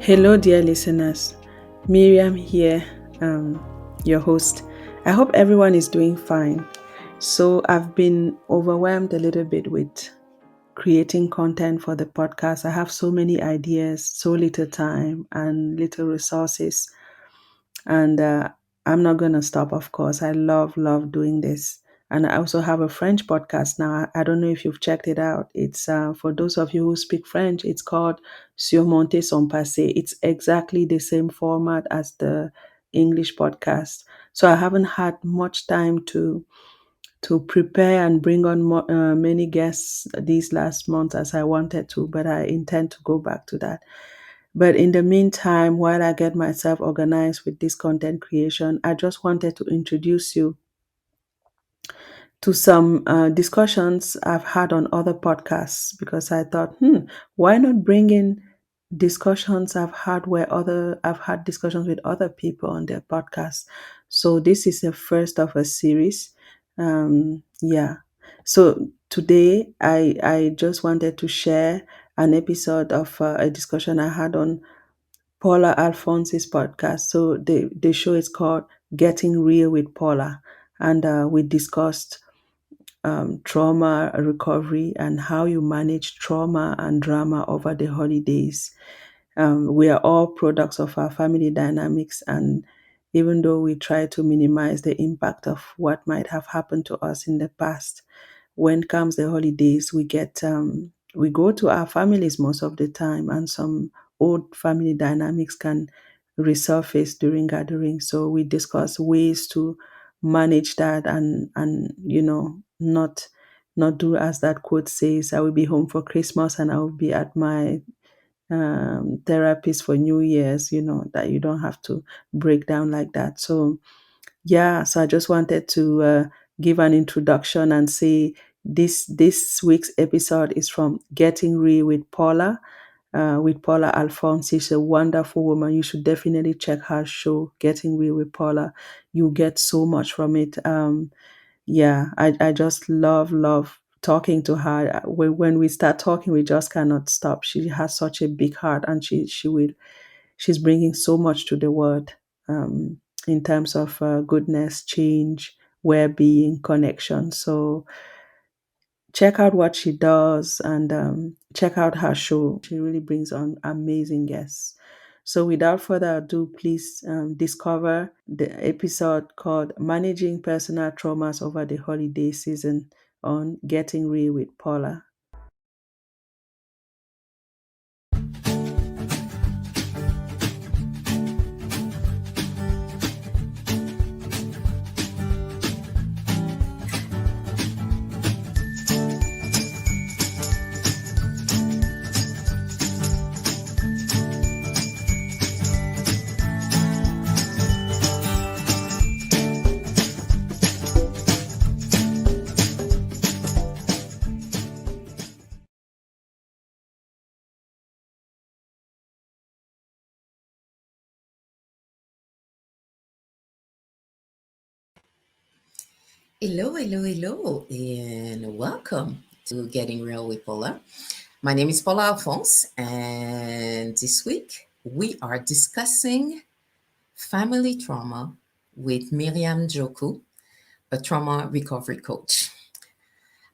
Hello, dear listeners. Miriam here, your host. I hope everyone is doing fine. So, I've been overwhelmed a little bit with creating content for the podcast. I have so many ideas, so little time, and little resources. And I'm not going to stop, of course. I love doing this. And I also have a French podcast now. I don't know if you've checked it out. It's for those of you who speak French, it's called Surmonter son passé. It's exactly the same format as the English podcast. So I haven't had much time to prepare and bring on many guests these last months as I wanted to, but I intend to go back to that. But in the meantime, while I get myself organized with this content creation, I just wanted to introduce you to some discussions I've had on other podcasts because I thought, why not bring in discussions I've had discussions with other people on their podcasts. So this is the first of a series. Yeah. So today I just wanted to share an episode of a discussion I had on Paula Alphonse's podcast. So the show is called Getting Real with Paula. And we discussed trauma recovery and how you manage trauma and drama over the holidays. We are all products of our family dynamics, and even though we try to minimize the impact of what might have happened to us in the past, when comes the holidays, we go to our families most of the time, and some old family dynamics can resurface during gatherings. So we discuss ways to manage that and not do as that quote says, I will be home for Christmas and I will be at my therapist for New Year's, that you don't have to break down like that. So yeah, so I just wanted to give an introduction and say this week's episode is from Getting Real with Paula Alphonse. She's a wonderful woman. You should definitely check her show, Getting Real with Paula. You get so much from it. Yeah, I just love talking to her. When we start talking, we just cannot stop. She has such a big heart, and she's bringing so much to the world, in terms of goodness, change, well-being, connection. So check out what she does and check out her show. She really brings on amazing guests. So without further ado, please discover the episode called Managing Personal Traumas Over the Holiday Season on Getting Real with Paula. Hello, and welcome to Getting Real with Paula. My name is Paula Alphonse, and this week we are discussing family trauma with Miriam Joku, a trauma recovery coach.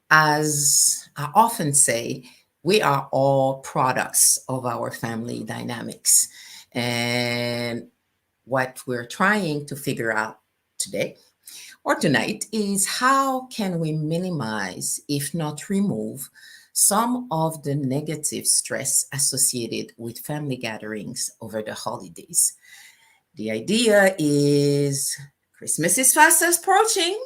As I often say, we are all products of our family dynamics. And what we're trying to figure out today or tonight is how can we minimize, if not remove, some of the negative stress associated with family gatherings over the holidays. The idea is Christmas is fast approaching,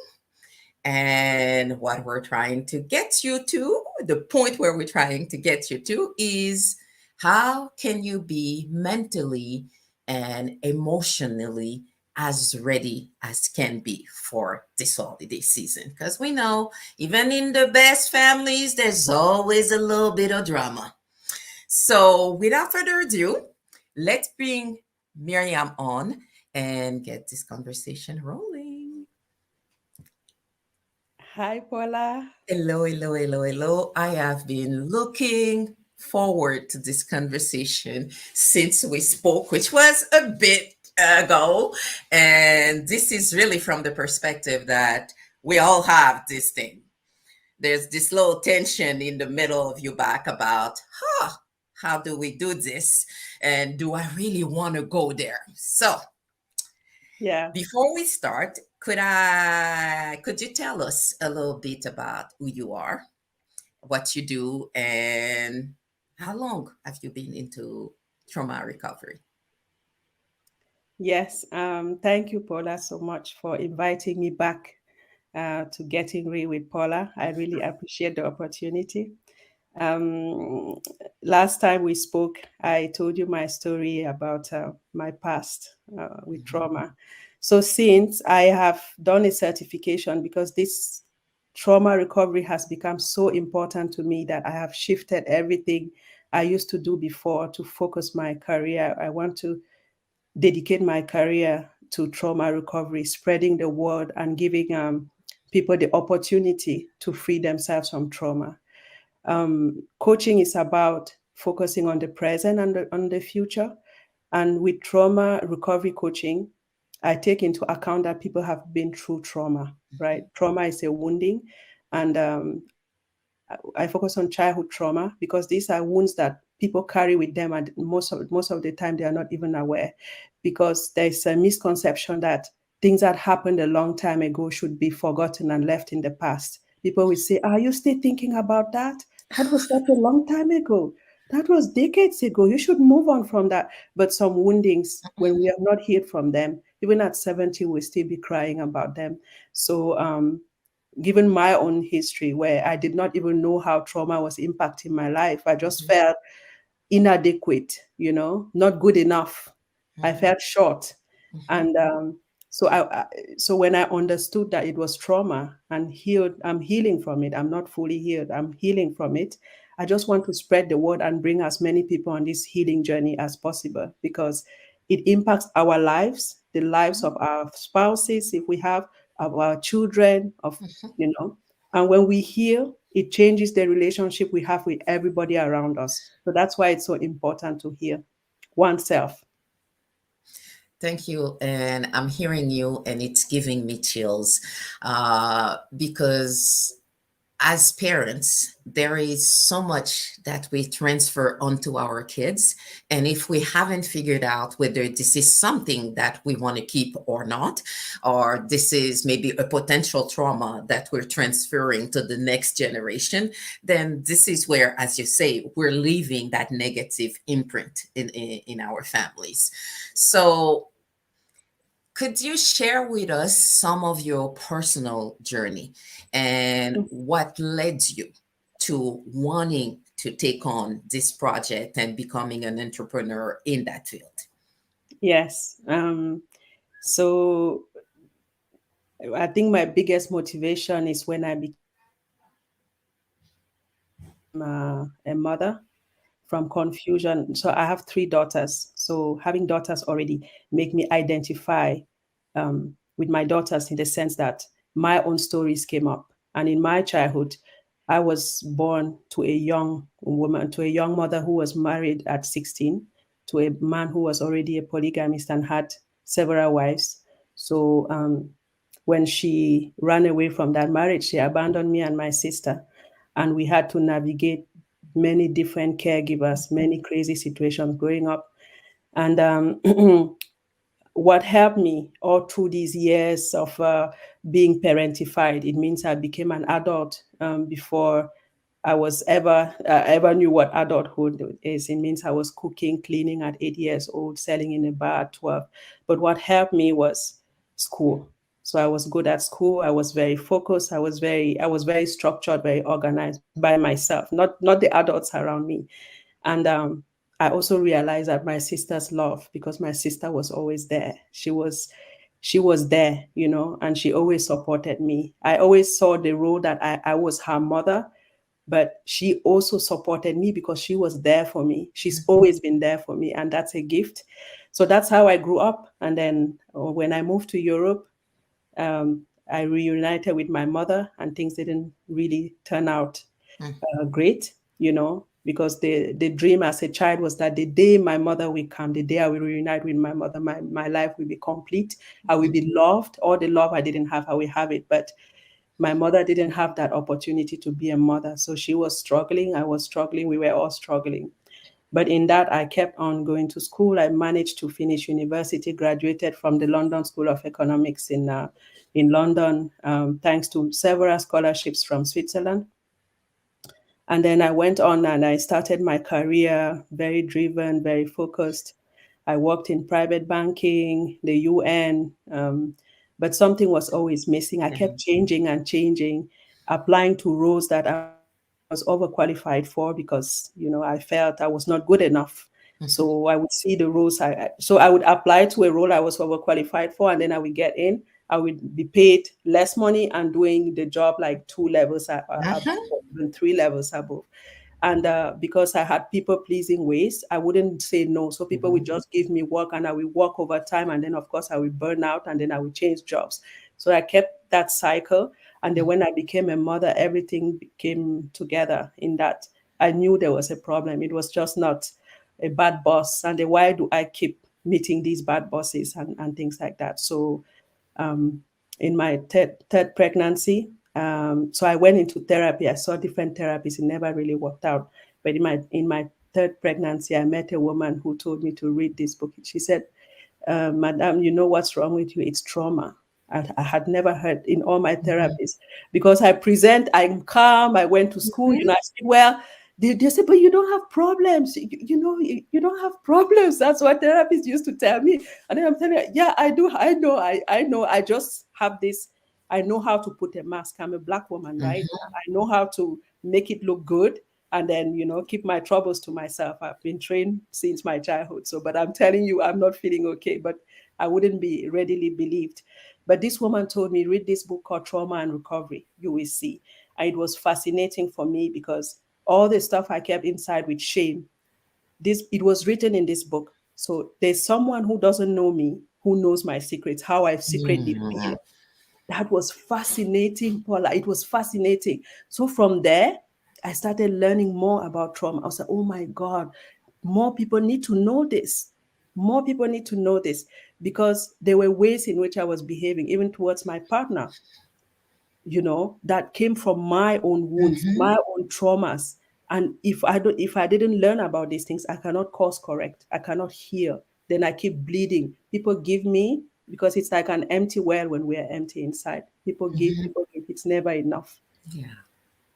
and what we're trying to get you to, the point where we're trying to get you to is how can you be mentally and emotionally as ready as can be for this holiday season? Because we know even in the best families, there's always a little bit of drama. So without further ado, let's bring Miriam on and get this conversation rolling. Hi, Paula. Hello. I have been looking forward to this conversation since we spoke, which was a bit ago. And this is really from the perspective that we all have this thing. There's this little tension in the middle of your back about, how do we do this? And do I really want to go there? So Yeah. before we start, could you tell us a little bit about who you are, what you do, and how long have you been into trauma recovery? Yes. Thank you, Paula, so much for inviting me back to Getting Real with Paula. I really appreciate the opportunity. Um, Last time we spoke, I told you my story about my past with Mhm. trauma. So, since I have done a certification, because this trauma recovery has become so important to me that I have shifted everything I used to do before to focus my career. I want to dedicate my career to trauma recovery, spreading the word and giving people the opportunity to free themselves from trauma. Coaching is about focusing on the present and on the future. And with trauma recovery coaching, I take into account that people have been through trauma, right? Trauma is a wounding. And I focus on childhood trauma because these are wounds that people carry with them, and most of the time they are not even aware, because there's a misconception that things that happened a long time ago should be forgotten and left in the past. People will say, "Are you still thinking about that? That was such a long time ago. That was decades ago. You should move on from that." But some woundings, when we have not healed from them, even at 70, we'll still be crying about them. So given my own history where I did not even know how trauma was impacting my life, I just Mhm. felt inadequate, not good enough. I Mhm. felt short. Mhm. And so when I understood that it was trauma and healed, I'm healing from it. I'm not fully healed. I'm healing from it. I just want to spread the word and bring as many people on this healing journey as possible, because it impacts our lives, the lives of our spouses, if we have, of our children, of you know. And when we heal, it changes the relationship we have with everybody around us. So that's why it's so important to heal oneself. Thank you. And I'm hearing you, and it's giving me chills because as parents, there is so much that we transfer onto our kids. And if we haven't figured out whether this is something that we want to keep or not, or this is maybe a potential trauma that we're transferring to the next generation, then this is where, as you say, we're leaving that negative imprint in our families. So, could you share with us some of your personal journey and what led you to wanting to take on this project and becoming an entrepreneur in that field? Yes. So I think my biggest motivation is when I became a mother from confusion. So I have three daughters. So having daughters already make me identify with my daughters, in the sense that my own stories came up. And in my childhood, I was born to a young woman, to a young mother who was married at 16 to a man who was already a polygamist and had several wives. So when she ran away from that marriage, she abandoned me and my sister. And we had to navigate many different caregivers, many crazy situations growing up. And what helped me all through these years of being parentified, it means I became an adult before I was ever knew what adulthood is. It means I was cooking, cleaning at 8 years old, selling in a bar at 12. But what helped me was school. So I was good at school. I was very focused. I was very structured, very organized by myself, not the adults around me. And I also realized that my sister's love, because my sister was always there. She was there, and she always supported me. I always saw the role that I was her mother, but she also supported me because she was there for me. She's always been there for me, and that's a gift. So that's how I grew up. And then when I moved to Europe, I reunited with my mother, and things didn't really turn out great. because the dream as a child was that the day my mother will come, the day I will reunite with my mother, my life will be complete. I will be loved. All the love I didn't have, I will have it. But my mother didn't have that opportunity to be a mother. So she was struggling. I was struggling. We were all struggling. But in that, I kept on going to school. I managed to finish university, graduated from the London School of Economics in London, thanks to several scholarships from Switzerland. And then I went on and I started my career very driven, very focused. I worked in private banking, the UN, but something was always missing. I kept changing and changing, applying to roles that I was overqualified for because, I felt I was not good enough. So I would see the roles. So I would apply to a role I was overqualified for, and then I would get in. I would be paid less money and doing the job like two levels above, even three levels above. And because I had people pleasing ways, I wouldn't say no. So people would just give me work and I will work overtime. And then, of course, I will burn out and then I will change jobs. So I kept that cycle. And then when I became a mother, everything came together in that. I knew there was a problem. It was just not a bad boss. And then why do I keep meeting these bad bosses and things like that? So um, in my third pregnancy. So I went into therapy. I saw different therapies. It never really worked out. But in my third pregnancy, I met a woman who told me to read this book. She said, Madam, you know what's wrong with you? It's trauma. I had never heard in all my therapies because I present, I'm calm, I went to school, I speak well. They say, but you don't have problems. You don't have problems. That's what therapists used to tell me. And then I'm telling you, yeah, I do. I know. I know. I just have this. I know how to put a mask. I'm a Black woman, right? I know how to make it look good and then, keep my troubles to myself. I've been trained since my childhood. So, but I'm telling you, I'm not feeling okay, but I wouldn't be readily believed. But this woman told me, read this book called Trauma and Recovery. You will see. And it was fascinating for me because all the stuff I kept inside with shame, it was written in this book. So there's someone who doesn't know me, who knows my secrets, how I secretly feel. That was fascinating, Paula. It was fascinating. So from there, I started learning more about trauma. I was like, oh my God, more people need to know this. More people need to know this because there were ways in which I was behaving, even towards my partner, that came from my own wounds, my own traumas. And if I didn't learn about these things, I cannot course correct. I cannot heal. Then I keep bleeding. People give me because it's like an empty well when we are empty inside. People give, people give. It's never enough Yeah.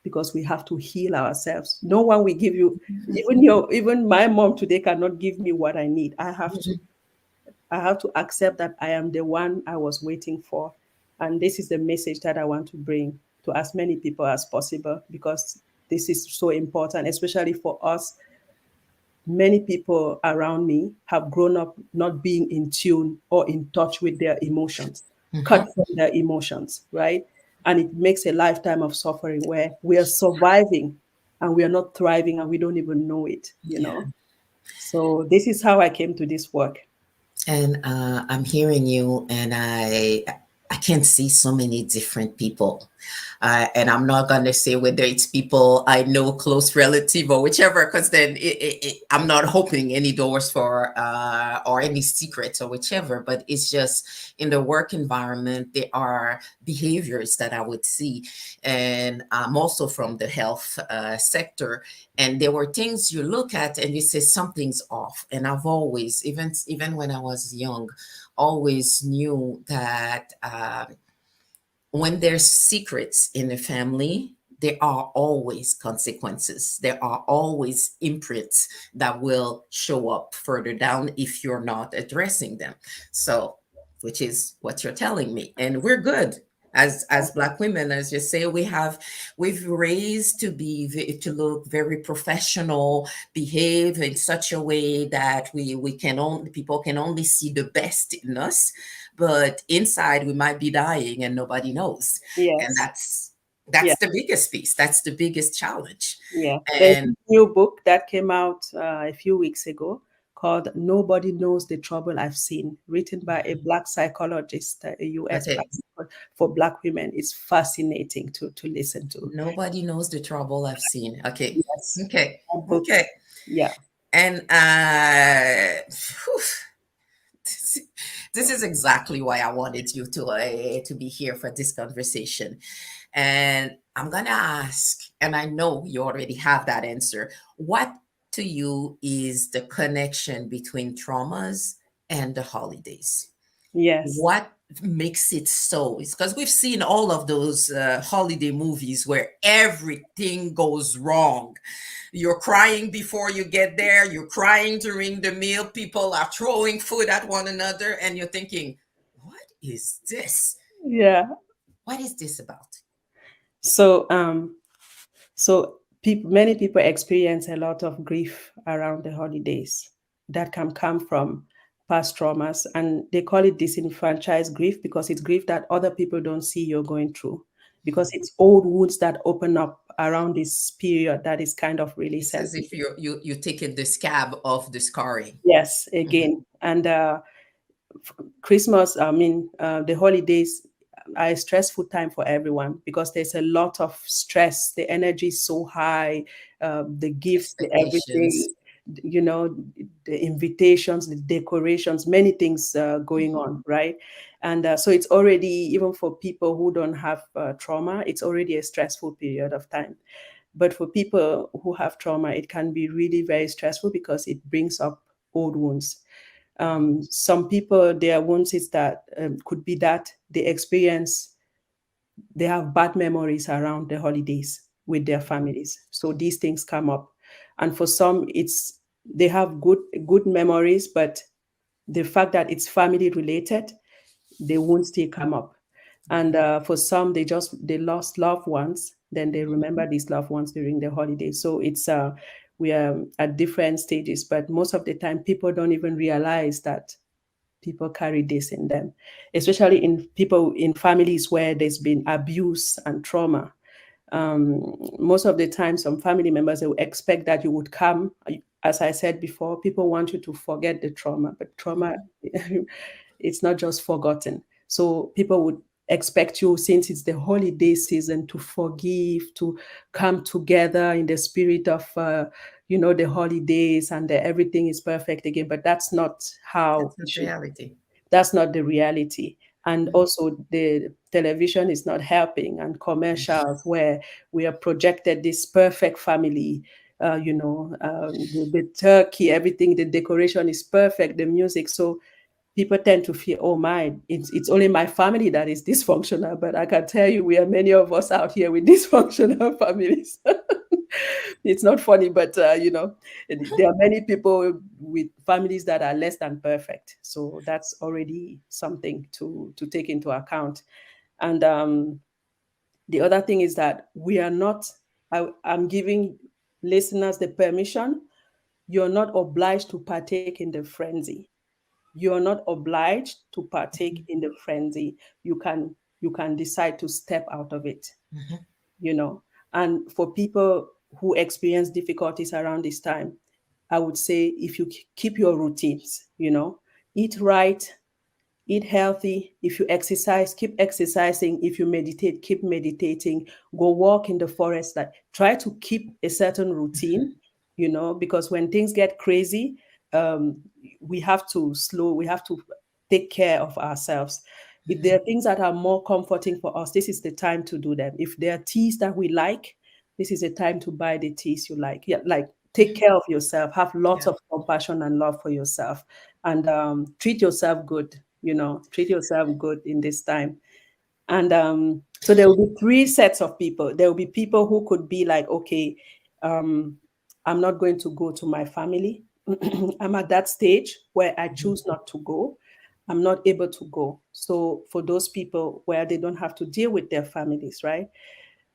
because we have to heal ourselves. No one will give you, even my mom today cannot give me what I need. I have to. I have to accept that I am the one I was waiting for. And this is the message that I want to bring to as many people as possible because this is so important, especially for us. Many people around me have grown up not being in tune or in touch with their emotions, cut from their emotions, right? And it makes a lifetime of suffering where we are surviving and we are not thriving and we don't even know it. So this is how I came to this work. And I'm hearing you, and I can see so many different people. And I'm not gonna say whether it's people I know, close relative, or whichever, because then I'm not hoping any doors for or any secrets or whichever. But it's just in the work environment, there are behaviors that I would see, and I'm also from the health sector, and there were things you look at and you say something's off. And I've always, even when I was young, always knew that when there's secrets in the family, there are always consequences. There are always imprints that will show up further down if you're not addressing them. So, which is what you're telling me. And we're good. As Black women, as you say, we've raised to to look very professional, behave in such a way that we can only people can only see the best in us, but inside we might be dying and nobody knows. And Yes. that's Yeah. the biggest piece. That's the biggest challenge. Yeah. There's And this new book that came out a few weeks ago called Nobody Knows the Trouble I've Seen, written by a Black psychologist, a US Okay. Black, for Black women. It's fascinating to listen to. Nobody knows the trouble I've seen. Okay. Yes, Okay. that book. Okay. Yeah. And whew, this is exactly why I wanted you to be here for this conversation. And I'm gonna ask, and I know you already have that answer. What to you is the connection between traumas and the holidays? Yes. What makes it so? It's because we've seen all of those holiday movies where everything goes wrong. You're crying before you get there, you're crying during the meal, people are throwing food at one another, and you're thinking, what is this? Yeah. What is this about? So, many people experience a lot of grief around the holidays that can come from past traumas, and they call it disenfranchised grief because it's grief that other people don't see you're going through, because it's old wounds that open up around this period that is kind of really It's as if sensitive. you're taking the scab of the scarring. Yes, Mhm. again, and Christmas, I mean, the holidays are a stressful time for everyone because there's a lot of stress. The energy is so high, the gifts, the Expectations. everything, you know, the invitations, the decorations, many things going on, right? And so it's already, even for people who don't have trauma, it's already a stressful period of time. But for people who have trauma, it can be really very stressful because it brings up old wounds. Some people, their wounds is that could be that they have bad memories around the holidays with their families, so these things come up. And for some, it's they have good memories, but the fact that it's family related, they won't still come up. And for some, they lost loved ones, then they remember these loved ones during the holidays. So it's we are at different stages, but most of the time people don't even realize that people carry this in them, especially in people in families where there's been abuse and trauma. Most of the time, some family members, they will expect that you would come. As I said before, people want you to forget the trauma, but trauma, it's not just forgotten. So people would expect you, since it's the holiday season, to forgive, to come together in the spirit of, the holidays, and everything is perfect again. But that's not how That's it not should. reality. That's not the reality. And also, the television is not helping, and commercials where we are projected this perfect family, the turkey, everything, the decoration is perfect, the music. So people tend to feel, oh my, it's only my family that is dysfunctional. But I can tell you, we are many of us out here with dysfunctional families. It's not funny, but there are many people with families that are less than perfect. So that's already something to take into account. And the other thing is that we are not. I'm giving listeners the permission. You're not obliged to partake in the frenzy. You're not obliged to partake in the frenzy. You can decide to step out of it, Mhm. you know. And for people who experience difficulties around this time, I would say, if you keep your routines, eat right, eat healthy. If you exercise, keep exercising. If you meditate, keep meditating. Go walk in the forest. Like, try to keep a certain routine, because when things get crazy, um, we have to take care of ourselves. If there are things that are more comforting for us, this is the time to do them. If there are teas that we like, this is a time to buy the teas you like. Yeah, like, take care of yourself, have lots Yeah. of compassion and love for yourself, and treat yourself good. Treat yourself good in this time. And so there will be three sets of people. There will be people who could be like, okay, um, I'm not going to go to my family. I'm at that stage where I Mhm. choose not to go. I'm not able to go. So for those people where they don't have to deal with their families, right?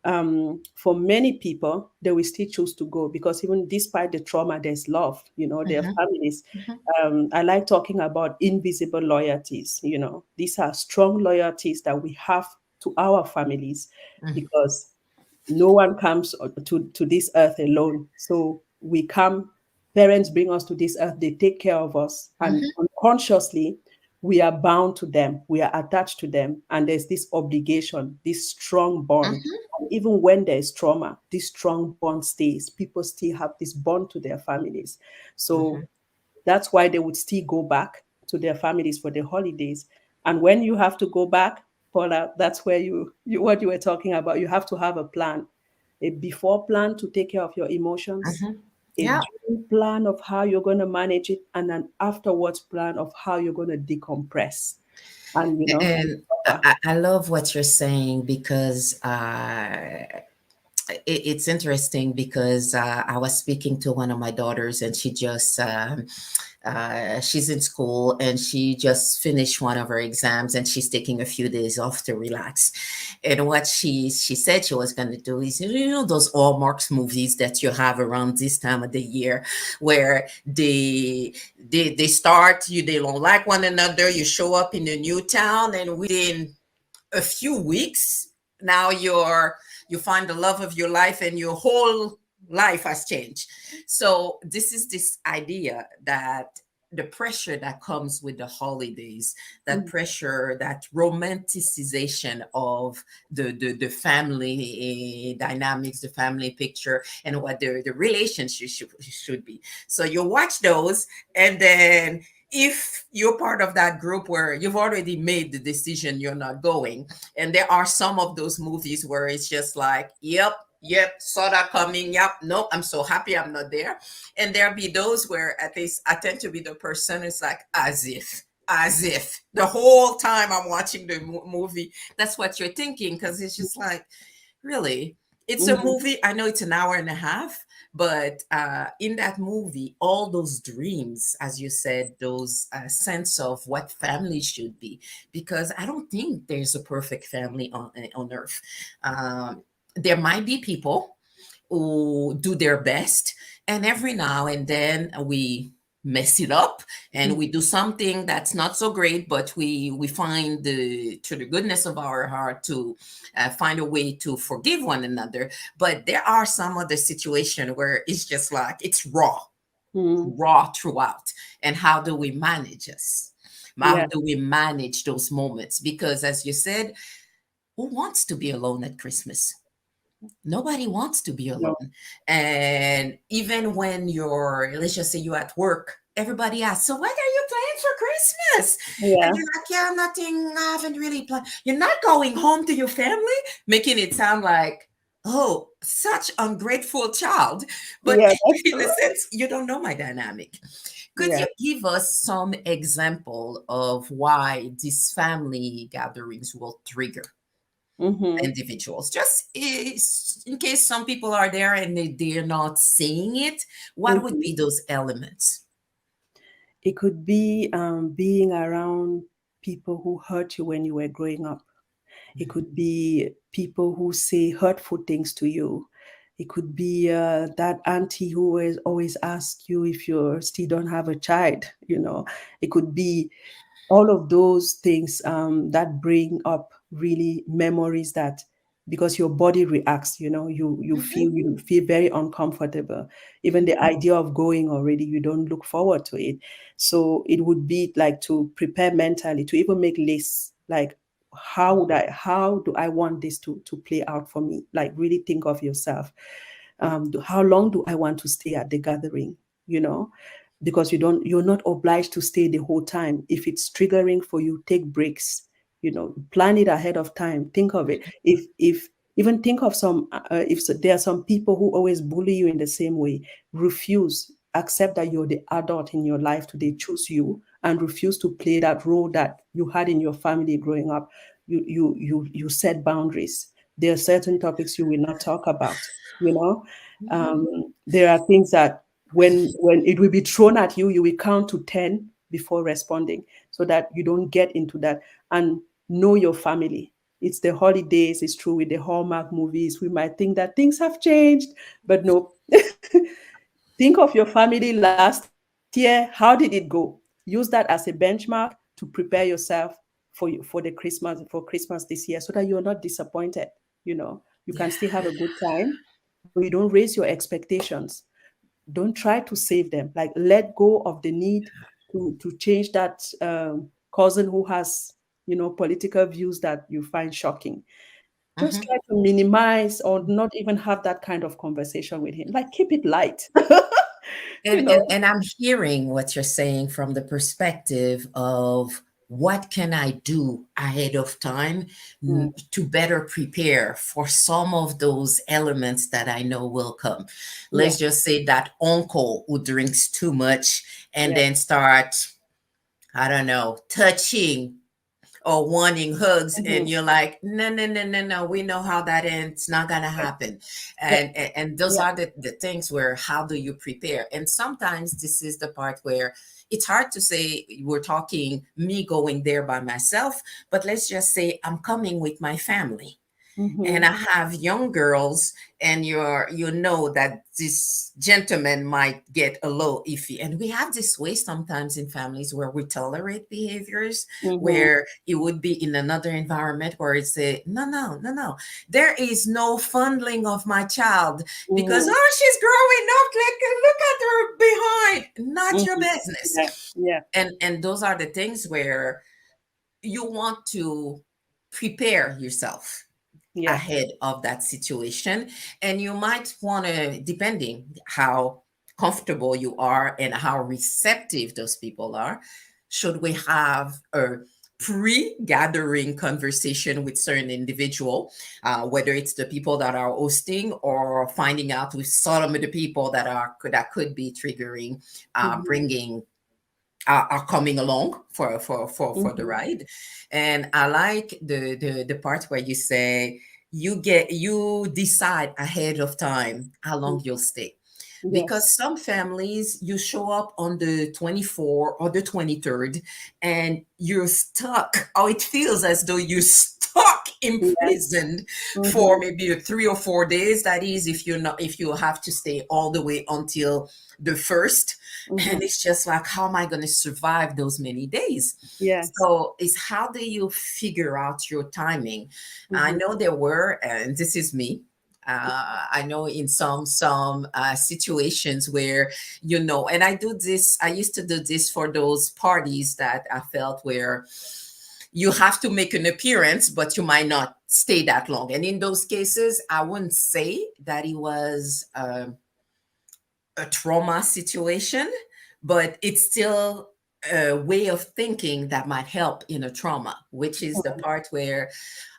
For many people, they will still choose to go, because even despite the trauma, there's love, their Mhm. families. Mhm. I like talking about invisible loyalties. These are strong loyalties that we have to our families, Mhm. because no one comes to this earth alone. So we come parents bring us to this earth, they take care of us, and Mm-hmm. unconsciously we are bound to them, we are attached to them, and there's this obligation, this strong bond. Mm-hmm. And even when there's trauma, this strong bond stays. People still have this bond to their families. Mm-hmm. So that's why they would still go back to their families for the holidays. And when you have to go back, Paula, that's where you what you were talking about. You have to have a plan, a before plan to take care of your emotions, Mm-hmm. a Yeah. during plan of how you're going to manage it, and an afterwards plan of how you're going to decompress and And recover. I love what you're saying because it's interesting because I was speaking to one of my daughters and she just she's in school and she just finished one of her exams and she's taking a few days off to relax. And what she said she was going to do is, those Hallmarks movies that you have around this time of the year, where they start you, they don't like one another, you show up in a new town, and within a few weeks now you find the love of your life and your whole life has changed. So this is this idea that the pressure that comes with the holidays, that Mm, pressure, that romanticization of the family dynamics, the family picture, and what the relationship should be. So you watch those, and then if you're part of that group where you've already made the decision you're not going, and there are some of those movies where it's just like, yep, saw that coming, yep, nope, I'm so happy I'm not there. And there'll be those where at least I tend to be the person who's like, as if the whole time I'm watching the movie, that's what you're thinking, because it's just like, really, it's a mhm, movie. I know it's an hour and a half, but in that movie, all those dreams, as you said, those sense of what family should be, because I don't think there's a perfect family on earth. There might be people who do their best, and every now and then we mess it up and mm, we do something that's not so great, but we find the through the goodness of our heart to find a way to forgive one another. But there are some other situation where it's just like it's mm. raw throughout. And how do we manage us, how Yeah, do we manage those moments? Because as you said, who wants to be alone at Christmas? Nobody wants to be no, alone. And even when you're, let's just say you're at work, everybody asks, so what are you planning for Christmas? And yeah, you're like, yeah, nothing. I haven't really planned. You're not going home to your family, making it sound like, oh, such ungrateful child. But yeah, that's in a true. sense, you don't know my dynamic. Could Yeah. you give us some example of why these family gatherings will trigger Mm-hmm. individuals, just in case some people are there and they're not seeing it? What would Mm-hmm. be those elements? It could be being around people who hurt you when you were growing up. It could be people who say hurtful things to you. It could be that auntie who always asks you if you still don't have a child. It could be all of those things that bring up really memories that because your body reacts, you feel very uncomfortable. Even the idea of going already, you don't look forward to it. So it would be like to prepare mentally to even make lists like how do I want this to play out for me? Like really think of yourself. How long do I want to stay at the gathering? You know, because you're not obliged to stay the whole time. If it's triggering for you, take breaks. Plan it ahead of time. Think of it. If even think of some if there are some people who always bully you in the same way, refuse. Accept that you're the adult in your life today. Choose you and refuse to play that role that you had in your family growing up. You set boundaries. There are certain topics you will not talk about. You know, Mhm. there are things that when it will be thrown at you, you will count to 10 before responding, so that you don't get into that. And know your family. It's the holidays. It's true with the Hallmark movies. We might think that things have changed, but no. Think of your family last year. How did it go? Use that as a benchmark to prepare yourself for Christmas this year, so that you're not disappointed. You can Yeah. still have a good time, but you don't raise your expectations. Don't try to save them. Like, let go of the need to change that cousin who has, political views that you find shocking. Just Mhm. try to minimize or not even have that kind of conversation with him. Like, keep it light. you And, know. and and I'm hearing what you're saying from the perspective of what can I do ahead of time Mm, to better prepare for some of those elements that I know will come. yeah, Let's just say that uncle who drinks too much and yeah. then start, I don't know, touching or wanting hugs, and Hmm. you're like, no, no, no, no, no, we know how that ends, it's not gonna happen. Yeah, And those yeah. are the things where how do you prepare? And sometimes this is the part where it's hard to say we're talking me going there by myself, but let's just say I'm coming with my family and Hmm. I have young girls, and you know that this gentleman might get a little iffy. And we have this way sometimes in families where we tolerate behaviors Hmm. where it would be in another environment where it's a no, no, no, no. There is no fondling of my child because Hmm. oh, she's growing up. Like look at her behind. Not your Hmm. business. Yeah, yeah, And those are the things where you want to prepare yourself yeah. ahead of that situation. And you might want to, depending how comfortable you are and how receptive those people are, should we have a pre-gathering conversation with certain individual, whether it's the people that are hosting or finding out with some of the people that could be triggering, Hmm. bringing are coming along for the Hmm. ride. And I like the part where you say you decide ahead of time how long you'll stay, Yes. because some families you show up on the 24th or the 23rd and you're stuck, or it feels as though you're stuck Yes. imprisoned Hmm. for maybe 3 or 4 days. That is if you have to stay all the way until the first. Hmm. And it's just like, how am I going to survive those many days? Yes. So it's how do you figure out your timing? I Hmm. know there were, and this is me, I know in some situations where and I do this. I used to do this for those parties that I felt where you have to make an appearance, but you might not stay that long. And in those cases, I wouldn't say that it was a trauma situation, but it's still a way of thinking that might help in a trauma, which is the part where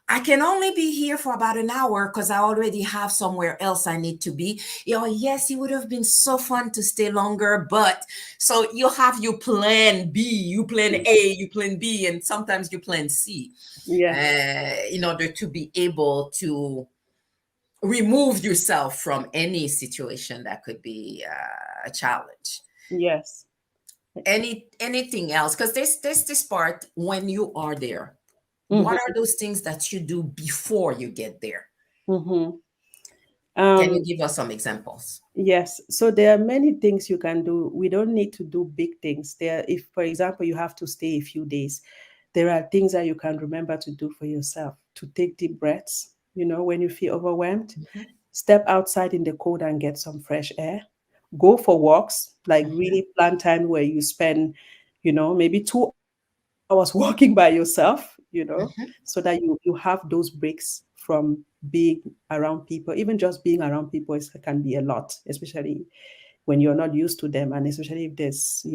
I can only be here for about an hour because I already have somewhere else I need to be. Yes, it would have been so fun to stay longer, but so you have your plan B, you plan A, you plan B, and sometimes you plan C, Yes. in order to be able to remove yourself from any situation that could be a challenge. Yes. Anything else? Because there's this part when you are there. What Hmm. are those things that you do before you get there? Hmm. Can Um, you give us some examples? yes. So there are many things you can do. We don't need to do big things. If, for example, you have to stay a few days, there are things that you can remember to do for yourself. To take deep breaths. When you feel overwhelmed, Mhm, step outside in the cold and get some fresh air. Go for walks. Like, mhm, really plan time where you spend, maybe 2 hours walking by yourself. So that you have those breaks from being around people. Even just being around people can be a lot, especially when you're not used to them, and especially if there's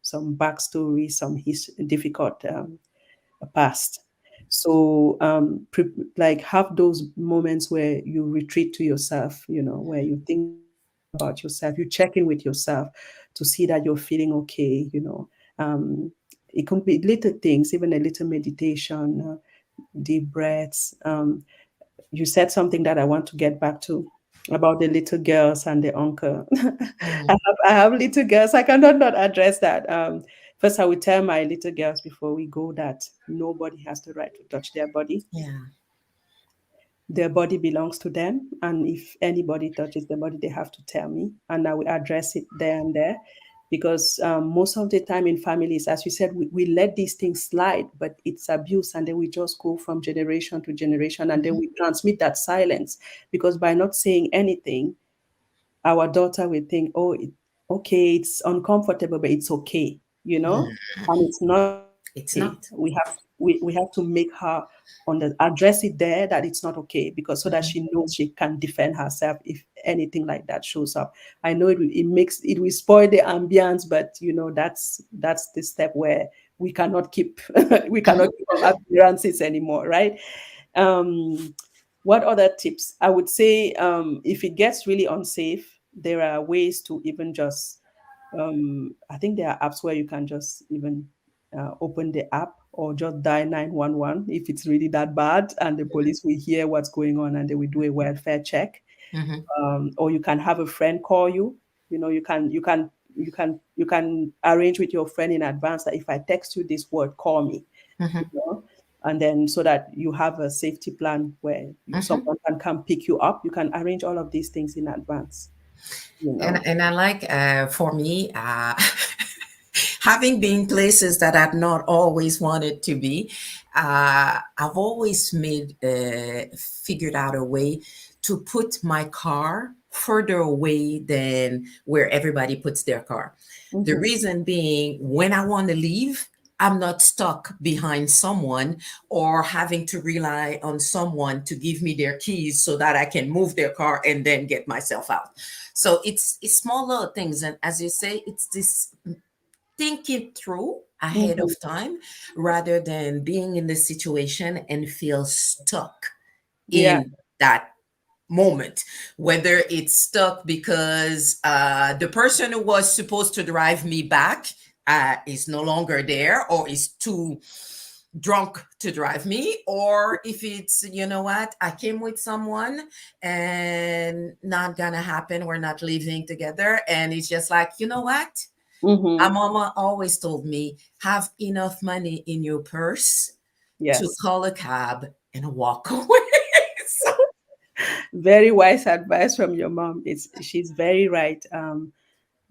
some backstory, some difficult past. So like, have those moments where you retreat to yourself, where you think about yourself, you check in with yourself to see that you're feeling okay. um, it can be little things, even a little meditation, deep breaths. You said something that I want to get back to about the little girls and the uncle. mm, I have little girls. I cannot not address that. First, I will tell my little girls before we go that nobody has the right to touch their body. yeah. Their body belongs to them. And if anybody touches their body, they have to tell me. And I will address it there and there. Because most of the time in families, as you said, we let these things slide, but it's abuse. And then we just go from generation to generation. And then Mhm, we transmit that silence. Because by not saying anything, our daughter will think, oh, okay, it's uncomfortable, but it's okay, Mm, and it's not okay. it's We not. have we have to make her address it there that it's not okay, because so that Mhm, she knows she can defend herself if anything like that shows up. I know it will spoil the ambience, but that's the step where we cannot keep we cannot mhm, keep up appearances anymore, right? Um, what other tips? I would say, if it gets really unsafe, there are ways to even just, I think there are apps where you can just even open the app or just dial 911 if it's really that bad, and the police will hear what's going on and they will do a welfare check. mhm, Or you can have a friend call you. You can arrange with your friend in advance that if I text you this word, call me. you mhm, know and then, so that you have a safety plan where mhm. someone can come pick you up. You can arrange all of these things in advance you know And I like, for me, having been places that I've not always wanted to be, I've always figured out a way to put my car further away than where everybody puts their car. The hmm reason being, when I want to leave, I'm not stuck behind someone or having to rely on someone to give me their keys so that I can move their car and then get myself out. So it's small little things, and as you say, it's this think it through ahead hmm of time rather than being in the situation and feel stuck yeah. in that moment, whether it's stuck because the person who was supposed to drive me back is no longer there or is too drunk to drive me, or if it's, you know what, I came with someone and not gonna happen, we're not living together, and it's just like, you know what, my hmm mama always told me, have enough money in your purse to yes. call a cab and walk away. So, Very wise advice from your mom. She's very right.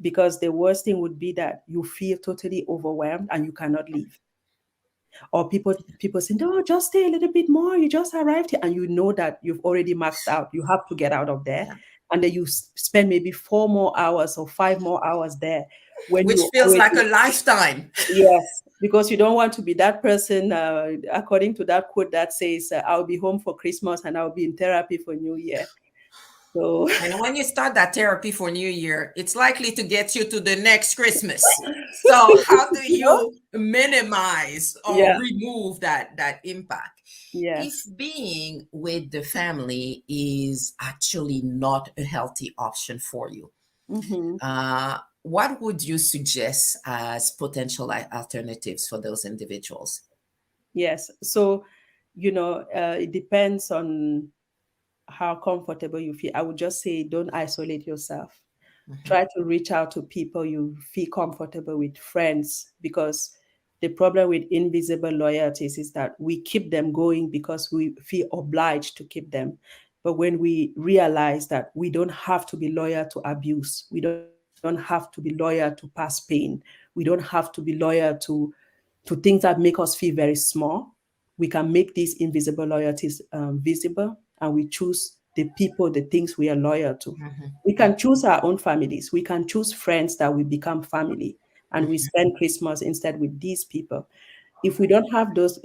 Because the worst thing would be that you feel totally overwhelmed and you cannot leave. Or people say, no, just stay a little bit more. You just arrived here, and you know that you've already maxed out. You have to get out of there, yeah, and then you spend maybe 4 more hours or 5 more hours there when which you feels like a already. lifetime. Yes, because you don't want to be that person. According to that quote that says, "I'll be home for Christmas and I'll be in therapy for New Year." So And when you start that therapy for New Year, it's likely to get you to the next Christmas. So how do you know, you minimize or yeah, remove that impact? If yes. being with the family is actually not a healthy option for you, hmm what would you suggest as potential alternatives for those individuals? Yes. So, it depends on how comfortable you feel. I would just say, don't isolate yourself. Mhm, Try to reach out to people you feel comfortable with, friends, because the problem with invisible loyalties is that we keep them going because we feel obliged to keep them. But when we realize that we don't have to be loyal to abuse, we don't have to be loyal to past pain, we don't have to be loyal to things that make us feel very small, we can make these invisible loyalties visible, and we choose the people, the things we are loyal to. mhm, We can choose our own families. We can choose friends that will become family, and we mhm, spend Christmas instead with these people. If we don't have those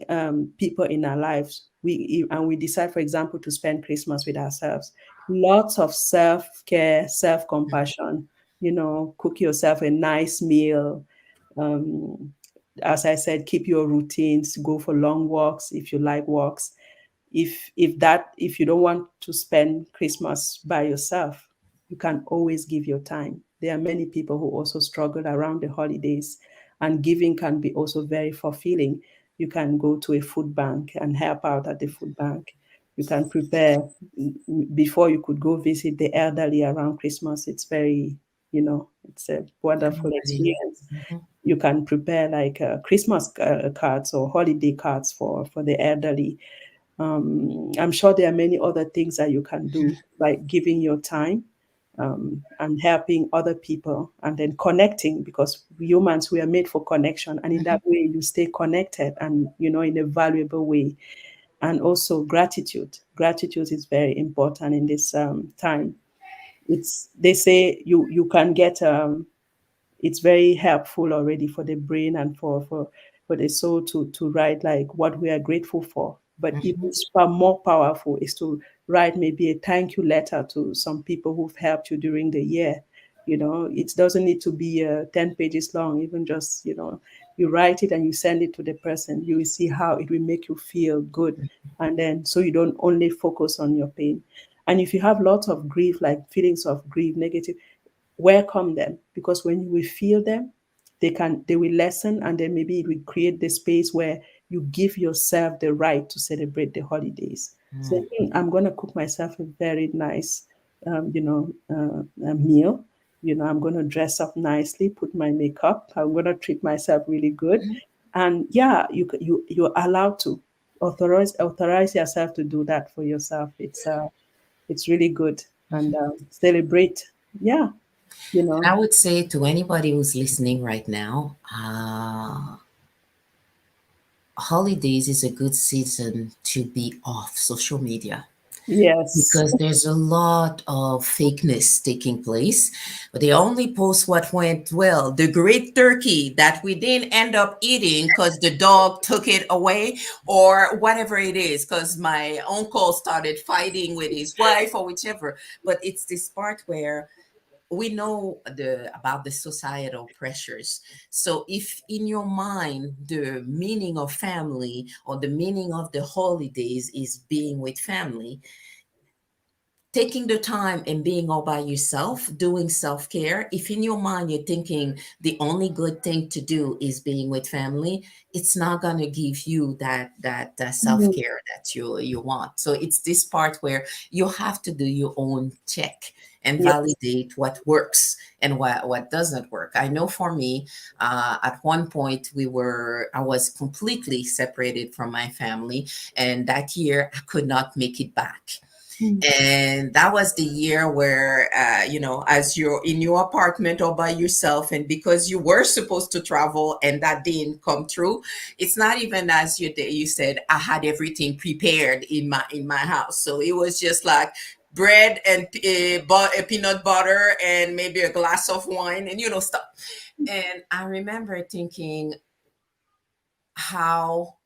people in our lives, we decide, for example, to spend Christmas with ourselves, lots of self-care, self-compassion, cook yourself a nice meal. um, as I said, keep your routines, go for long walks if you like walks. If you don't want to spend Christmas by yourself, you can always give your time. There are many people who also struggle around the holidays, and giving can be also very fulfilling. You can go to a food bank and help out at the food bank. You can prepare before you could go visit the elderly around Christmas. It's a wonderful family. experience. Mhm, You can prepare like Christmas cards or holiday cards for the elderly. I'm sure there are many other things that you can do, like giving your time, and helping other people, and then connecting, because humans, we are made for connection, and in mhm, that way you stay connected, and in a valuable way. And also gratitude is very important in this time. It's They say you can get it's very helpful already for the brain and for the soul to write like what we are grateful for. But even Mhm. far more powerful is to write maybe a thank you letter to some people who've helped you during the year. It doesn't need to be 10 pages long, even just, you write it and you send it to the person. You will see how it will make you feel good. And then, so you don't only focus on your pain. And if you have lots of grief, like feelings of grief, negative, welcome them, because when you will feel them, they will lessen, and then maybe it will create the space where you give yourself the right to celebrate the holidays. So Mm. I'm going to cook myself a very nice a meal. I'm going to dress up nicely, put my makeup, I'm going to treat myself really good. And yeah, you're allowed to authorize yourself to do that for yourself. It's really good. And celebrate. Yeah, you And I know. would say to anybody who's listening right now, holidays is a good season to be off social media Yes. because there's a lot of fakeness taking place. But they only post what went well. The great turkey that we didn't end up eating because the dog took it away, or whatever it is, because my uncle started fighting with his wife or whichever. But it's this part where we know about the societal pressures. So if in your mind the meaning of family or the meaning of the holidays is being with family, taking the time and being all by yourself, doing self-care, if in your mind you're thinking the only good thing to do is being with family, it's not going to give you that Mhm. self-care that you want. So it's this part where you have to do your own check and Yes. validate what works and what doesn't work. I know for me, at one point I was completely separated from my family, and that year I could not make it back. Mm. And that was the year where, as you're in your apartment all by yourself, and because you were supposed to travel and that didn't come through, it's not even as you said, I had everything prepared in my house. So it was just like bread and peanut butter and maybe a glass of wine and stuff. And I remember thinking how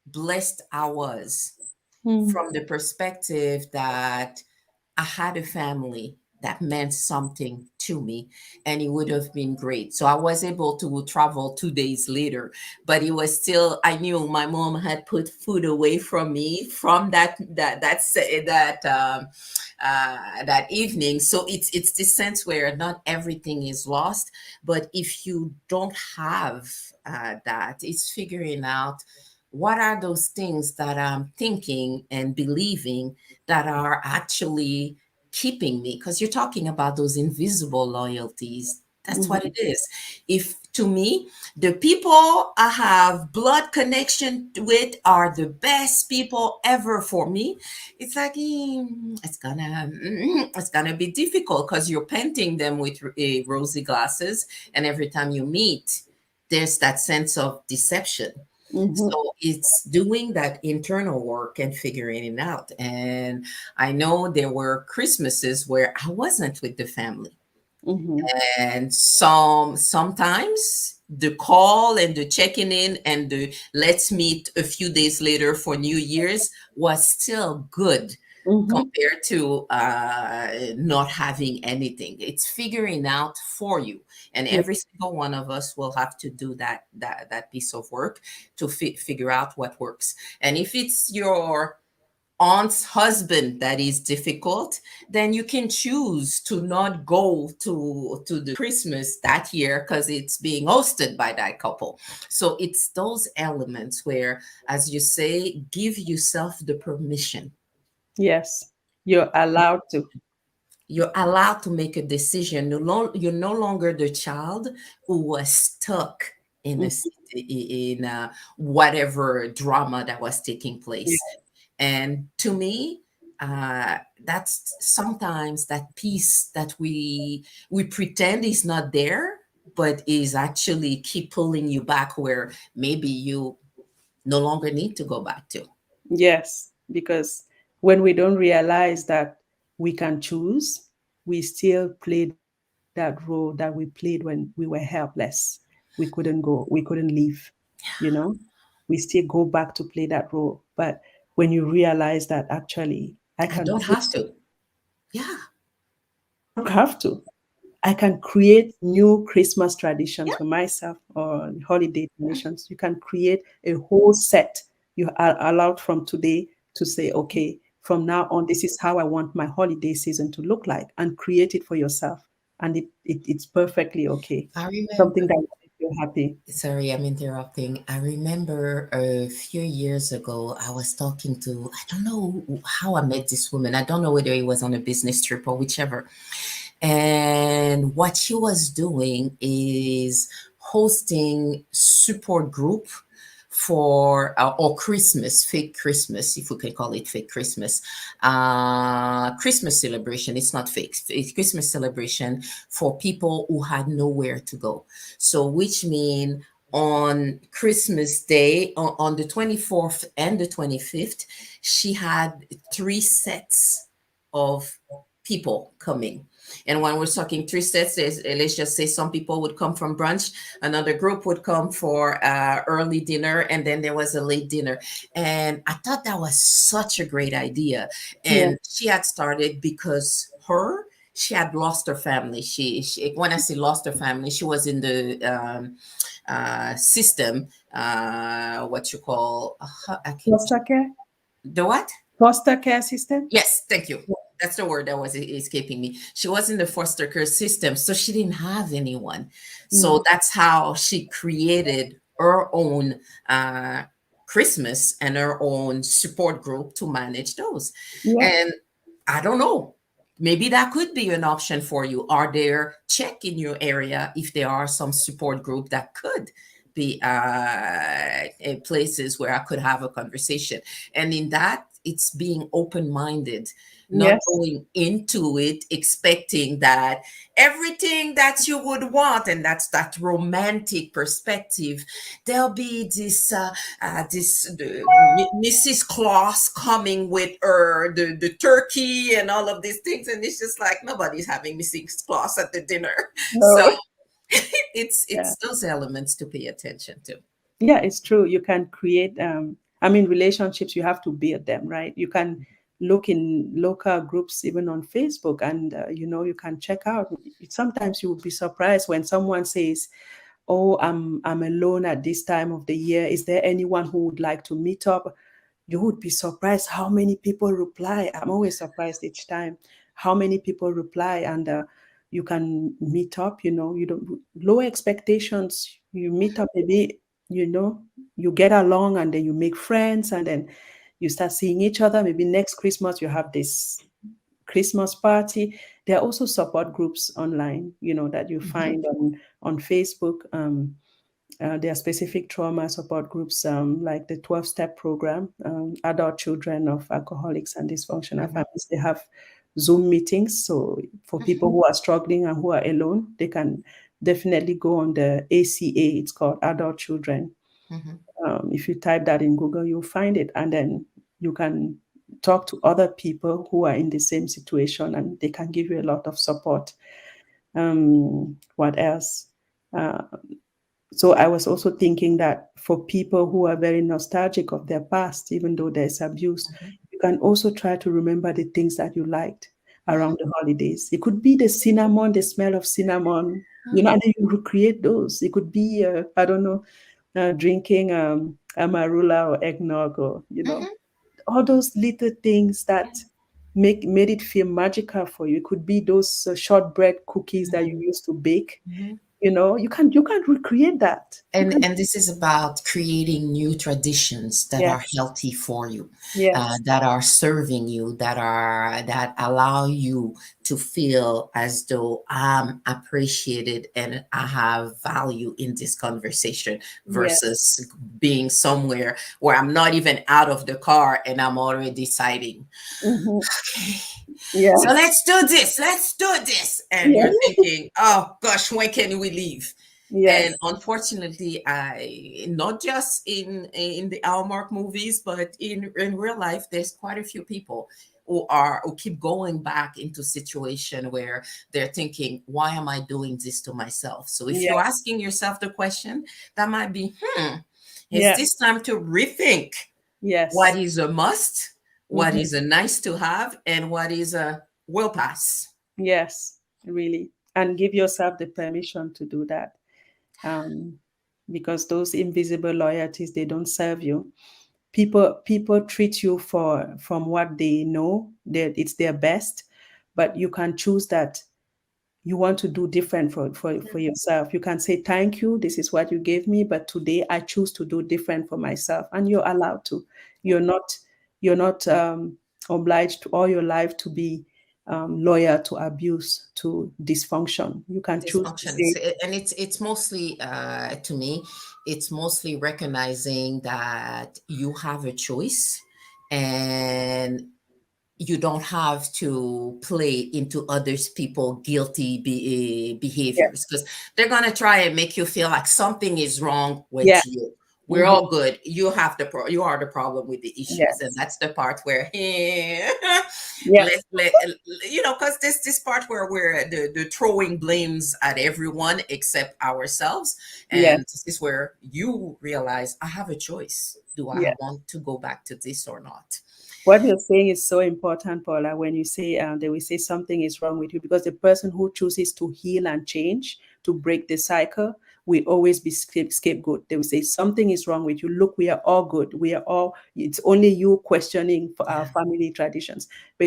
blessed I was Mm. from the perspective that I had a family that meant something to me, and it would have been great. So I was able to travel 2 days later, but it was still, I knew my mom had put food away from me from that evening. So it's this sense where not everything is lost, but if you don't have that, it's figuring out what are those things that I'm thinking and believing that are actually keeping me, because you're talking about those invisible loyalties. That's what it Mhm. is. If to me, the people I have blood connection with are the best people ever for me, it's like it's gonna be difficult because you're painting them with rosy glasses, and every time you meet, there's that sense of deception. Mhm. So it's doing that internal work and figuring it out. And I know there were Christmases where I wasn't with the family. Mhm. And sometimes the call and the checking in and the let's meet a few days later for New Year's was still good Mhm. compared to not having anything. It's figuring out for you, and Yeah. every single one of us will have to do that piece of work to figure out what works. And if it's your aunt's husband that is difficult, then you can choose to not go to the Christmas that year because it's being hosted by that couple. So it's those elements where, as you say, give yourself the permission. Yes. You're allowed to. You're allowed to make a decision. You're no longer the child who was stuck in a Mhm. sit- in whatever drama that was taking Yeah. place. And to me, that's sometimes that piece that we pretend is not there, but is actually keep pulling you back where maybe you no longer need to go back to. Yes. Because when we don't realize that we can choose, we still play that role that we played when we were helpless. We couldn't go, we couldn't leave, you know. We still go back to play that role. But when you realize that actually I I can don't put, have to. Yeah. I don't have to. I can create new Christmas Yeah. traditions for myself or holiday traditions. You can create a whole set. You are allowed from today to say, okay, from now on, this is how I want my holiday season to look like, and create it for yourself. And it's perfectly okay. I Something remember. that will make you happy. Sorry, I'm interrupting. I remember a few years ago, I was talking to, I don't know how I met this woman. I don't know whether it was on a business trip or whichever. And what she was doing is hosting support group for or Christmas, fake Christmas, if we can call it fake Christmas, Christmas celebration. It's not fake. It's Christmas celebration for people who had nowhere to go. So, which mean on Christmas Day, on the 24th and the 25th, she had three sets of people coming. And when we're talking three sets, let's just say some people would come from brunch, another group would come for early dinner, and then there was a late dinner. And I thought that was such a great idea. Yeah. And she had started because she had lost her family. She when I say lost her family, she was in the system, what you call, I can, Foster care? the what? Foster care system? Yes, thank you. That's the word that was escaping me. She was in the foster care system, so she didn't have anyone. Mm. So that's how she created her own Christmas and her own support group to manage those. Yeah. And I don't know, maybe that could be an option for you. Are there, check in your area if there are some support group that could be places where I could have a conversation. And in that, it's being open minded, not Yes. going into it expecting that everything that you would want, and that's that romantic perspective. There'll be Mrs. Claus coming with her the turkey and all of these things, and it's just like nobody's having Mrs. Claus at the dinner. So No. Yeah. it's those elements to pay attention to. Yeah, it's true. You can create, I mean, relationships, you have to build them, right? You can look in local groups, even on Facebook, and, you can check out. Sometimes you will be surprised when someone says, oh, I'm alone at this time of the year. Is there anyone who would like to meet up? You would be surprised how many people reply. I'm always surprised each time how many people reply, and you can meet up. You don't low expectations. You meet up, maybe you get along, and then you make friends, and then you start seeing each other. Maybe next Christmas you have this Christmas party. There are also support groups online, that you Mhm, find on Facebook. There are specific trauma support groups, like the 12-step program, adult children of alcoholics and dysfunctional mhm, families. They have Zoom meetings. So for people mhm, who are struggling and who are alone, they can definitely go on the ACA. It's called Adult Children. mhm, If you type that in Google, you'll find it. And then you can talk to other people who are in the same situation, and they can give you a lot of support. What else? Uh, so I was also thinking that for people who are very nostalgic of their past, even though there's abuse, mhm, you can also try to remember the things that you liked mhm, around the holidays. It could be the cinnamon, the smell of cinnamon, mhm, and then you recreate those. It could be, I don't know, drinking amarula or eggnog, or mhm. all those little things that made it feel magical for you. It could be those shortbread cookies that you Mhm, used to bake. mhm. You can recreate that. You can. And this is about creating new traditions that are Yes. healthy for you, Yes. that are serving you, that allow you to feel as though I'm appreciated and I have value in this conversation, Yes. versus being somewhere where I'm not even out of the car and I'm already deciding, Hmm. okay, so Yes. let's do this, and you're Yes. thinking, oh gosh, when can we leave? And Yes. unfortunately, I not just in the Hallmark movies, but in real life, there's quite a few people. who keep going back into situation where they're thinking, why am I doing this to myself? So if you're Yes. asking yourself the question, that might be, is Yes. this time to rethink what Yes. is a must, what Hmm. is a nice to have, and what is a will pass. Yes. Really. And give yourself the permission to do that. Um, because those invisible loyalties, they don't serve you. People treat you for from what they know that it's their best, but you can choose that you want to do different for yourself. You can say thank you, this is what you gave me, but today I choose to do different for myself, and you're allowed to. You're not obliged to all your life to be loyal to abuse, to dysfunction. You can choose to Dysfunction. say And it's mostly, to me, it's mostly recognizing that you have a choice, and you don't have to play into others people guilty yeah. behaviors, because they're going to try and make you feel like something is wrong with Yeah. you. We're Hmm. all good. You have you are the problem with the issues, and Yes. that's the part where Yes. let because this part where we're the throwing blames at everyone except ourselves, and Yes. this is where you realize, I have a choice. Do I Yes. want to go back to this or not? What you're saying is so important, Paula, when you say they will say something is wrong with you, because the person who chooses to heal and change, to break the cycle, will always be scapegoat. They will say something is wrong with you. Look, we are all good. We are all, it's only you questioning for our Yeah. family traditions. But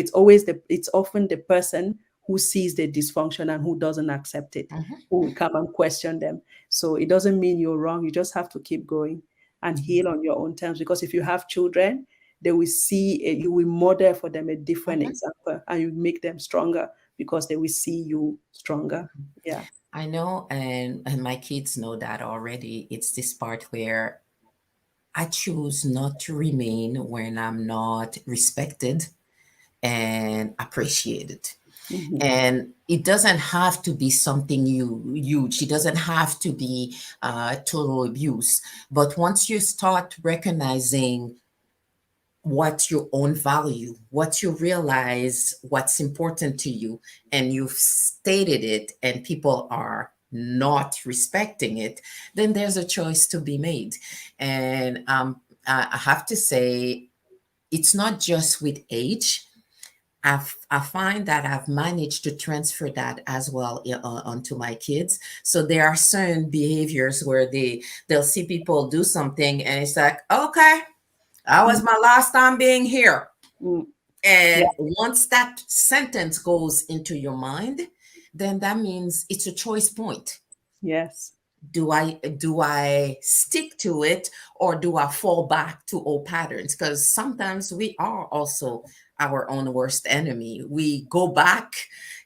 it's often the person who sees the dysfunction and who doesn't accept it, Mhm. who will come and question them. So it doesn't mean you're wrong. You just have to keep going and heal on your own terms. Because if you have children, they will see you will model for them a different Mhm. example, and you make them stronger because they will see you stronger. Yeah. I know, and my kids know that already. It's this part where I choose not to remain when I'm not respected and appreciated. Hmm. And it doesn't have to be something huge. It doesn't have to be total abuse. But once you start recognizing what's your own value, what you realize, what's important to you, and you've stated it, and people are not respecting it, then there's a choice to be made. And I have to say, it's not just with age. I find that I've managed to transfer that as well onto my kids. So there are certain behaviors where they'll see people do something, and it's like, okay, that was my last time being here. Mm. Yeah. And once that sentence goes into your mind, then that means it's a choice point. Yes. Do I stick to it, or do I fall back to old patterns? Because sometimes we are also our own worst enemy. We go back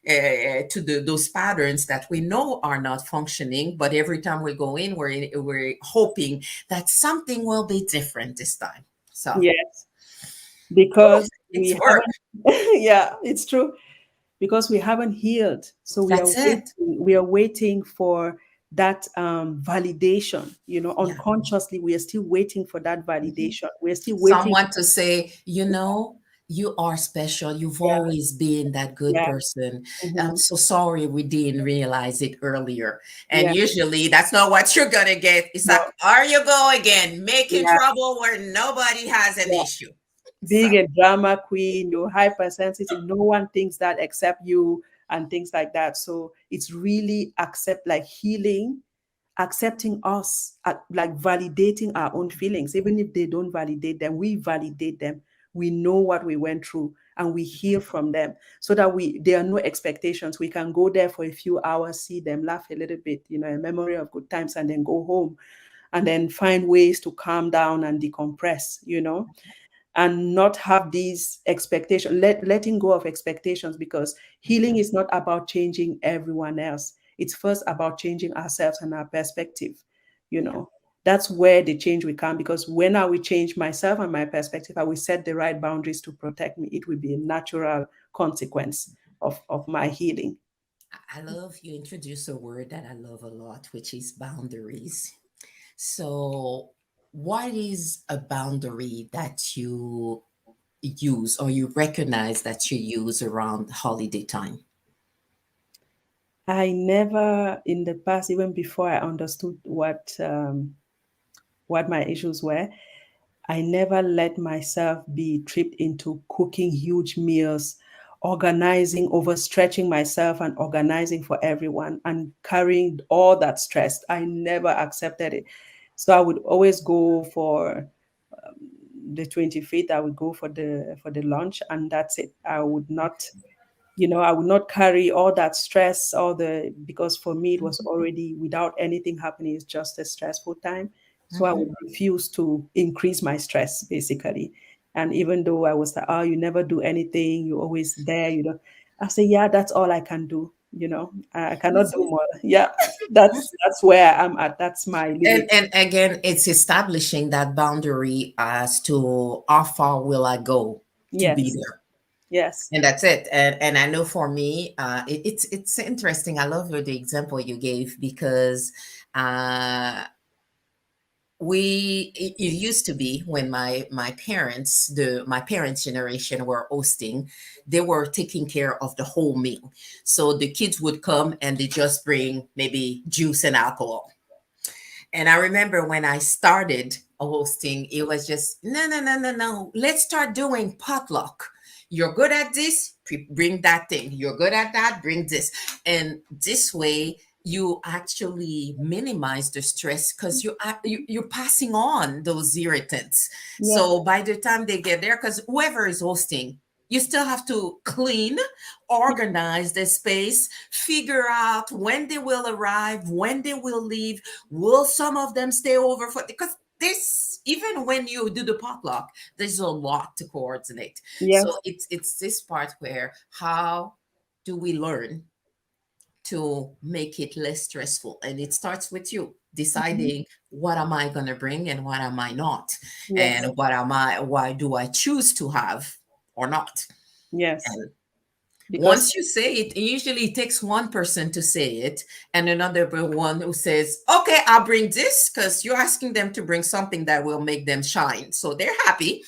to those patterns that we know are not functioning, but every time we go in, we're hoping that something will be different this time. So Yes. whew, Because it's we work. haven't. Yeah, it's true. Because we haven't healed, so we are That's waiting. it. We are waiting for that validation. Yeah. Unconsciously, we are still waiting for that Mhm. validation. We are still waiting. Someone to say, you are special. You've Yeah. always been that good Yeah. person. I'm Hmm. so sorry we didn't realize it earlier. And Yeah. usually that's not what you're going to get. It's like, No. are you go again, making Yeah. trouble where nobody has an Yeah. issue. So, Being a drama queen, you're hypersensitive. No one thinks that except you, and things like that. So it's really like healing, accepting us, like validating our own feelings. Even if they don't validate them, we validate them. We know what we went through, and we heal from them, so that there are no expectations. We can go there for a few hours, see them, laugh a little bit, a memory of good times, and then go home, and then find ways to calm down and decompress. And not have these expectations, letting go of expectations, because healing is not about changing everyone else. It's first about changing ourselves and our perspective. You yeah. know, that's where the change will come, because when I will change myself and my perspective, I will set the right boundaries to protect me. It will be a natural consequence of my healing. I love you introduce a word that I love a lot, which is boundaries. So, what is a boundary that you use or you recognize that you use around holiday time? I never, in the past, even before I understood what my issues were, I never let myself be tripped into cooking huge meals, organizing, overstretching myself and organizing for everyone and carrying all that stress. I never accepted it. So I would always go for the 25th, I would go for the lunch and that's it. I would not, I would not carry all that stress, all the because for me it was already without anything happening, it's just a stressful time. So I Mm-hmm. would refuse to increase my stress basically. And even though I was like, oh, you never do anything, you're always there, I say, yeah, that's all I can do. I cannot do more. Yeah, that's where I'm at. That's my limit. And again, it's establishing that boundary as to how far will I go to be Yes, there, yes. and that's it. And I know for me, it's interesting. I love the example you gave because uh, it used to be when my parents generation were hosting, they were taking care of the whole meal. So the kids would come and they just bring maybe juice and alcohol. And I remember when I started hosting, it was just no, no, no, no, no. Let's start doing potluck. You're good at this, bring that thing. You're good at that, bring this. And this way, you actually minimize the stress because you're passing on those irritants. Yeah, So by the time they get there, because whoever is hosting, you still have to clean, organize the space, figure out when they will arrive, when they will leave. Will some of them stay over for because this even when you do the potluck, there's a lot to coordinate. So yes. it's this part where how do we learn to make it less stressful? And it starts with you Mhm. deciding what am I going to bring and what am I not, Yes, and why do I choose to have or not. yes. And Because once you say it, it usually takes one person to say it and another one who says, okay, I'll bring this because you're asking them to bring something that will make them shine. So they're happy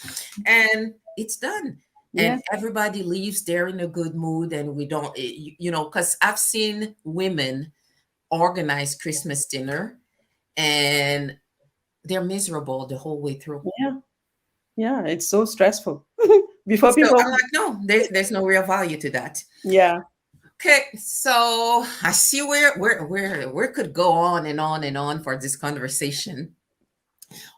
and it's done. And yes, everybody leaves there in a good mood. And we don't, because I've seen women organize Christmas dinner and they're miserable the whole way through. yeah, yeah. It's so stressful. Before So people, I'm like, no, there's no real value to that. yeah. Okay, so I see where could go on and on and on for this conversation.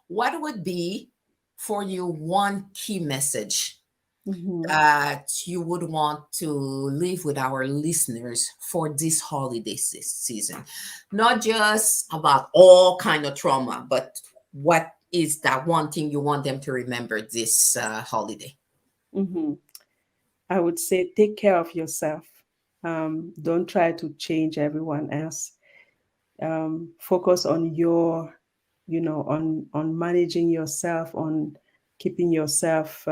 What would be for you one key message Mhm. that you would want to leave with our listeners for this holiday season? Not just about all kind of trauma, but what is that one thing you want them to remember this holiday? Mhm. I would say take care of yourself. Don't try to change everyone else. Focus on on managing yourself, on keeping yourself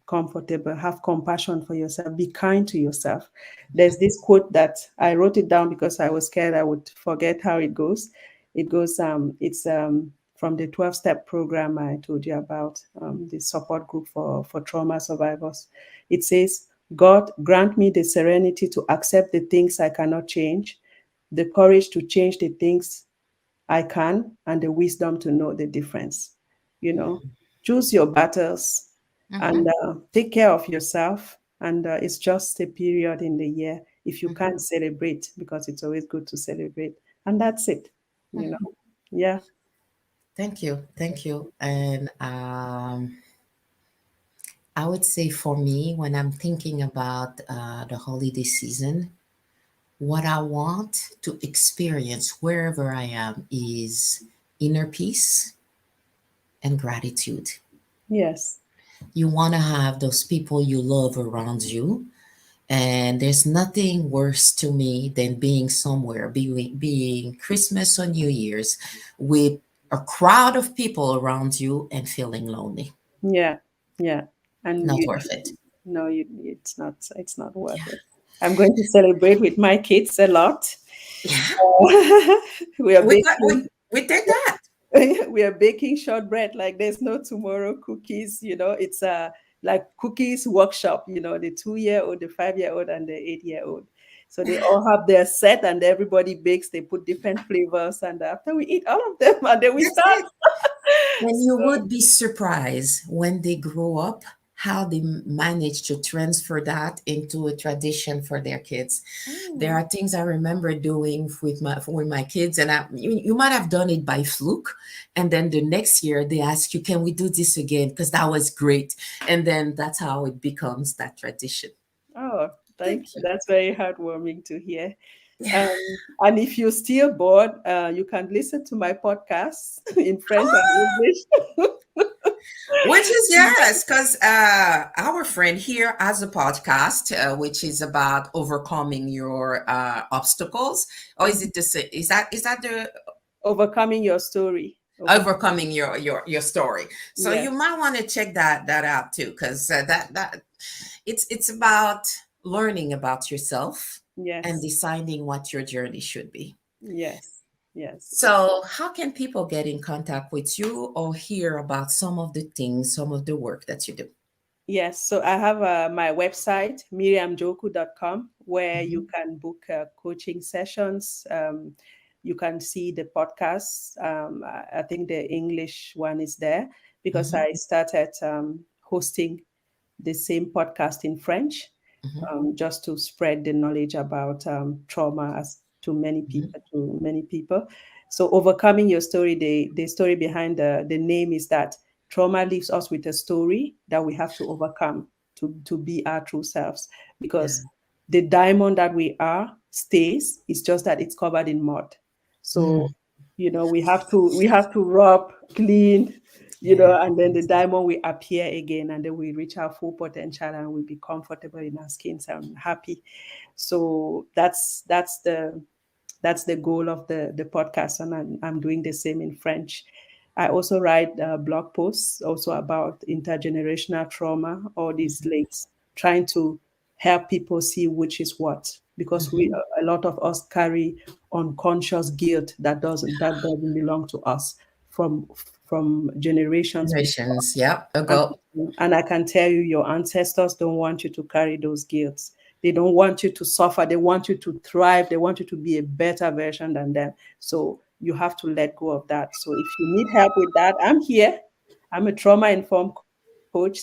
comfortable. Have compassion for yourself. Be kind to yourself. There's this quote that I wrote it down because I was scared I would forget how it goes. It goes, it's from the 12-step program I told you about, the support group for trauma survivors. It says, God, grant me the serenity to accept the things I cannot change, the courage to change the things I can, and the wisdom to know the difference. You know, choose your battles and Mhm, take care of yourself. And it's just a period in the year. If you mhm, can't celebrate, because it's always good to celebrate, and that's it. You mhm. know, yeah. Thank you, thank you. And I would say for me, when I'm thinking about the holiday season, what I want to experience wherever I am is inner peace and gratitude. Yes. You want to have those people you love around you. And there's nothing worse to me than being somewhere, being Christmas or New Year's with a crowd of people around you and feeling lonely. Yeah. Yeah. And Not you worth it. no, it's not worth it. I'm going to celebrate with my kids a lot. Yeah, We are we got baking. we did that. We are baking shortbread like there's no tomorrow, cookies. It's like cookies workshop, the 2-year-old, the 5-year-old, and the 8-year-old. So they all have their set, and everybody bakes. They put different flavors, and after we eat all of them, and then we That's start. it. And you So, would be surprised when they grow up how they manage to transfer that into a tradition for their kids. There mm, are things I remember doing with my kids, and you might have done it by fluke, and then the next year they ask you, "Can we do this again? Because that was great." And then that's how it becomes that tradition. oh, thank Thank you. you. That's very heartwarming to hear. And if you're still bored, you can listen to my podcast in French and English. Which is yes, because our friend here has a podcast, which is about overcoming your obstacles. Or is it the same? Is that the Overcoming your story. overcoming your story? So you Yes, might want to check that out too, because that it's about learning about yourself and yes, deciding what your journey should be. yes, yes. So, how can people get in contact with you or hear about some of the things, some of the work that you do? Yes, so I have my website, miriamjoku.com, where you Mhm, can book coaching sessions. You can see the podcasts. I think the English one is there because mhm, I started hosting the same podcast in French, mhm, just to spread the knowledge about trauma as mhm, to many people. So overcoming your story, the story behind the name is that trauma leaves us with a story that we have to overcome to be our true selves, yeah. because the diamond that we are stays. It's just that it's covered in mud. Mm, So we have to rub, clean, yeah. and then the diamond will appear again, and then we reach our full potential, and we'll be comfortable in our skins and happy. So that's the goal of the podcast, and I'm doing the same in French. I also write blog posts also about intergenerational trauma, all these links, trying to help people see which is what, because Mhm. a lot of us carry unconscious guilt that doesn't belong to us from from generations before. Generations, yeah, And, ago. and I can tell you, your ancestors don't want you to carry those guilts. They don't want you to suffer. They want you to thrive. They want you to be a better version than them. So you have to let go of that. So if you need help with that, I'm here. I'm a trauma informed coach,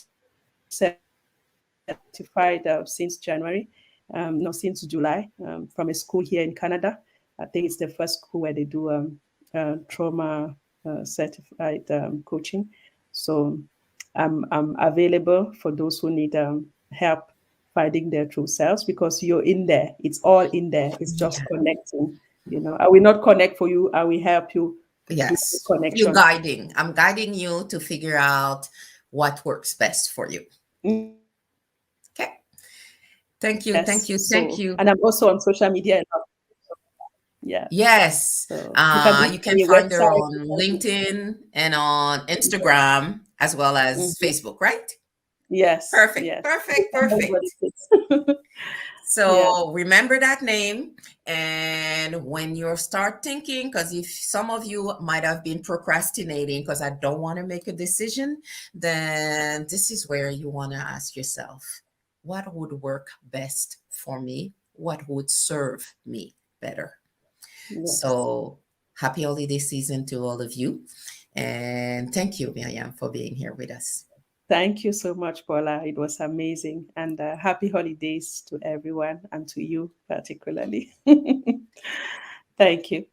certified since January. No, since July, from a school here in Canada. I think it's the first school where they do trauma certified coaching. So I'm available for those who need help finding their true selves, because you're in there. It's all in there. It's just Yeah. connecting. I will not connect for you. I will help you do the Yes. You connection. guiding. I'm guiding you to figure out what works best for you. Yes. So, Okay. and I'm Thank you. also Thank on you. social Thank media you. a lot. Yeah. Yes. So you can You visit can my find her website. on LinkedIn and on Yeah. Instagram as well as Mhm. Facebook, right? Yes. Perfect. Yes. Perfect. Everybody Perfect. fits. Yeah. So remember that name. And when you start thinking, because if some of you might have been procrastinating because I don't want to make a decision, then this is where you want to ask yourself, what would work best for me? What would serve me better? Yes. So happy holiday season to all of you. And thank you, Miriam, for being here with us. Thank you so much, Paula. It was amazing. And happy holidays to everyone, and to you particularly. Thank you.